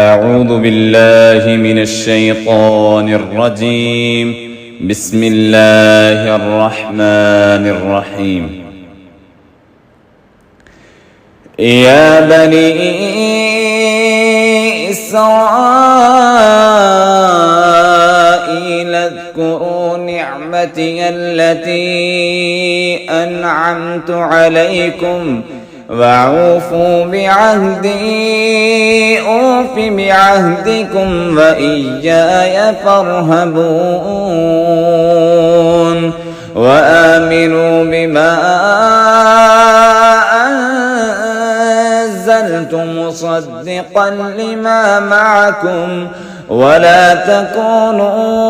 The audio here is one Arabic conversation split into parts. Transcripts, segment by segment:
أعوذ بالله من الشيطان الرجيم. بسم الله الرحمن الرحيم. يا بني إسرائيل اذكروا نعمتي التي أنعمت عليكم وأوفوا بعهدي أوف بعهدكم وإياي فارهبون. وآمنوا بما أنزلت مصدقا لما معكم ولا تكونوا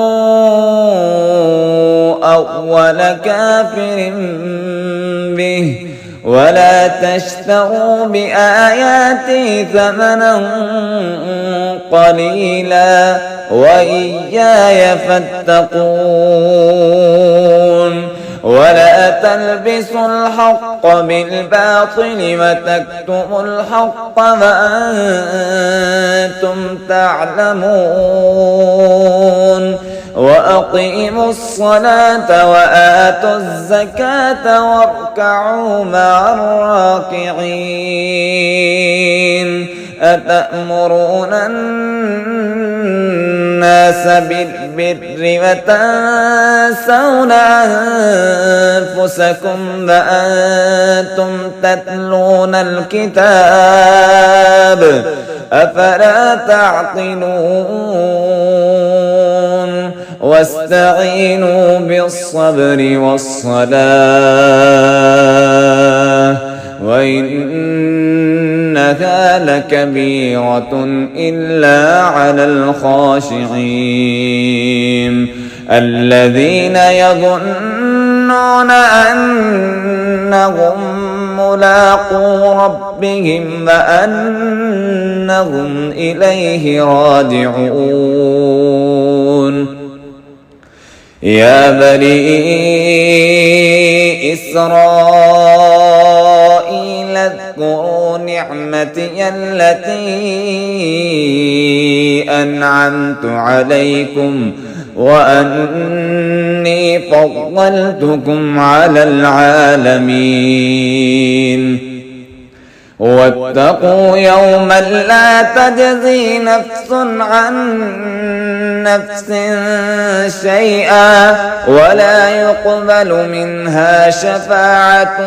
أول كافر به ولا تشتروا بآياتي ثمنا قليلا وإياي فاتقون. ولا تلبسوا الحق بالباطل وتكتموا الحق وأنتم تعلمون. وأقيموا الصلاة وآتوا الزكاة واركعوا مع الراكعين. أتأمرون الناس بالبر وتنسون أنفسكم وأنتم تتلون الكتاب أفلا تعقلون. واستعينوا بالصبر والصلاة وإنها لكبيرة إلا على الخاشعين الذين يظنون أنهم ملاقو ربهم وأنهم إليه راجعون. يا بني إسرائيل اذكروا نعمتي التي أنعمت عليكم وأني فضلتكم على العالمين. واتقوا يوما لا تجزي نفس عن نفس شيئا ولا يقبل منها شفاعة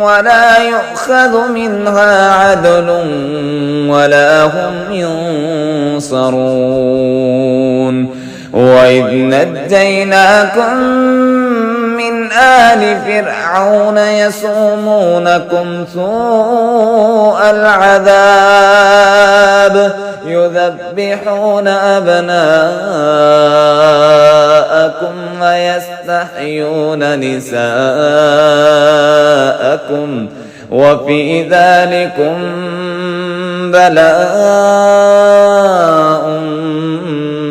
ولا يؤخذ منها عدل ولا هم ينصرون. وإذ نجيناكم من آل فرعون يسومونكم سوء العذاب يذبحون أبناءكم ويستحيون نساءكم وفي ذلكم بلاء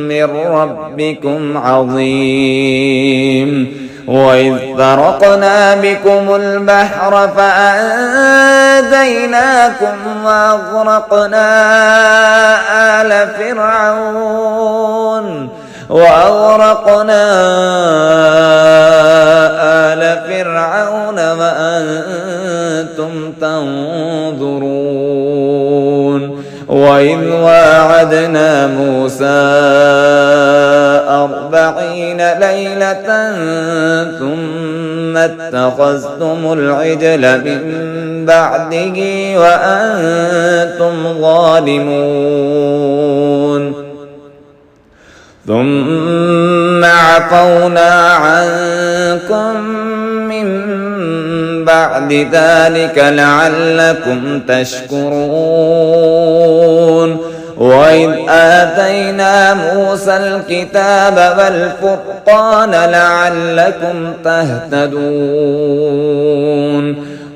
من ربكم عظيم. وإذ فرقنا بكم البحر فأنجيناكم وأغرقنا آل فرعون وأنتم تنظرون. وإذ واعدنا موسى 40 ليلة ثم اتخذتم العجل من بعده وأنتم ظالمون. ثم عفونا عنكم من بعد ذلك لعلكم تشكرون. وإذ آتينا موسى الكتاب والفرقان لعلكم تهتدون.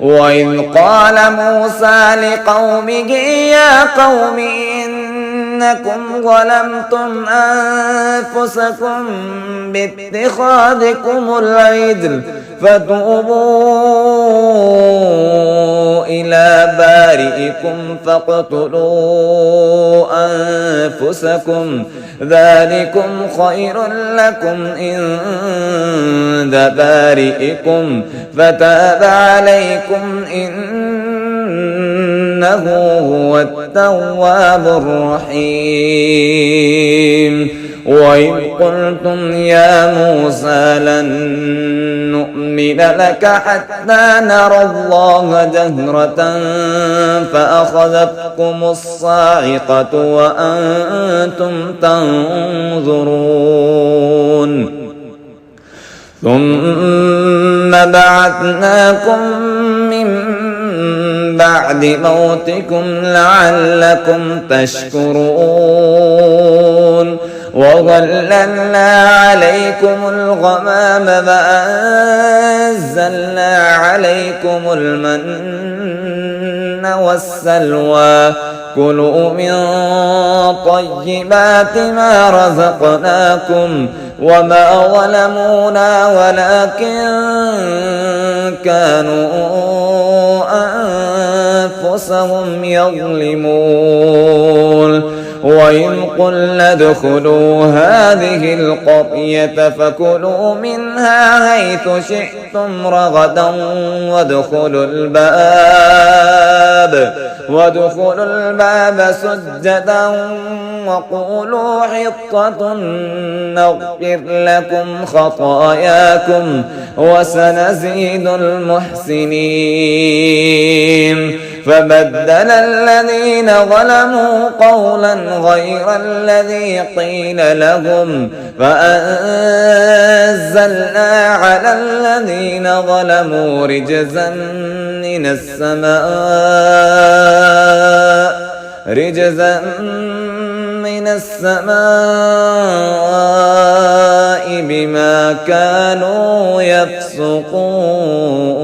وإذ قال موسى لقومه يا قوم إنكم ظلمتم أنفسكم باتخاذكم العجل فتوبوا إلى بارئكم فاقتلوا أنفسكم ذلكم خير لكم عند بارئكم فتاب عليكم إنه هو التواب الرحيم وإذ قلتم يا موسى لن نؤمن لك حتى نرى الله جهرة فأخذتكم الصاعقة وأنتم تنظرون ثم بعثناكم من بعد موتكم لعلكم تشكرون وظللنا عليكم الغمام فأنزلنا عليكم المن والسلوى كلوا من طيبات ما رزقناكم وما ظلمونا ولكن كانوا أنفسهم يظلمون وإذ قلنا ادخلوا هذه القرية فكلوا منها حيث شئتم رغدا وادخلوا الباب سجدا وقولوا حطة نغفر لكم خطاياكم وسنزيد المحسنين فبدل الذين ظلموا قولا غير الذي قيل لهم فأنزلنا على الذين ظلموا رجزا من السماء بما كانوا يفسقون.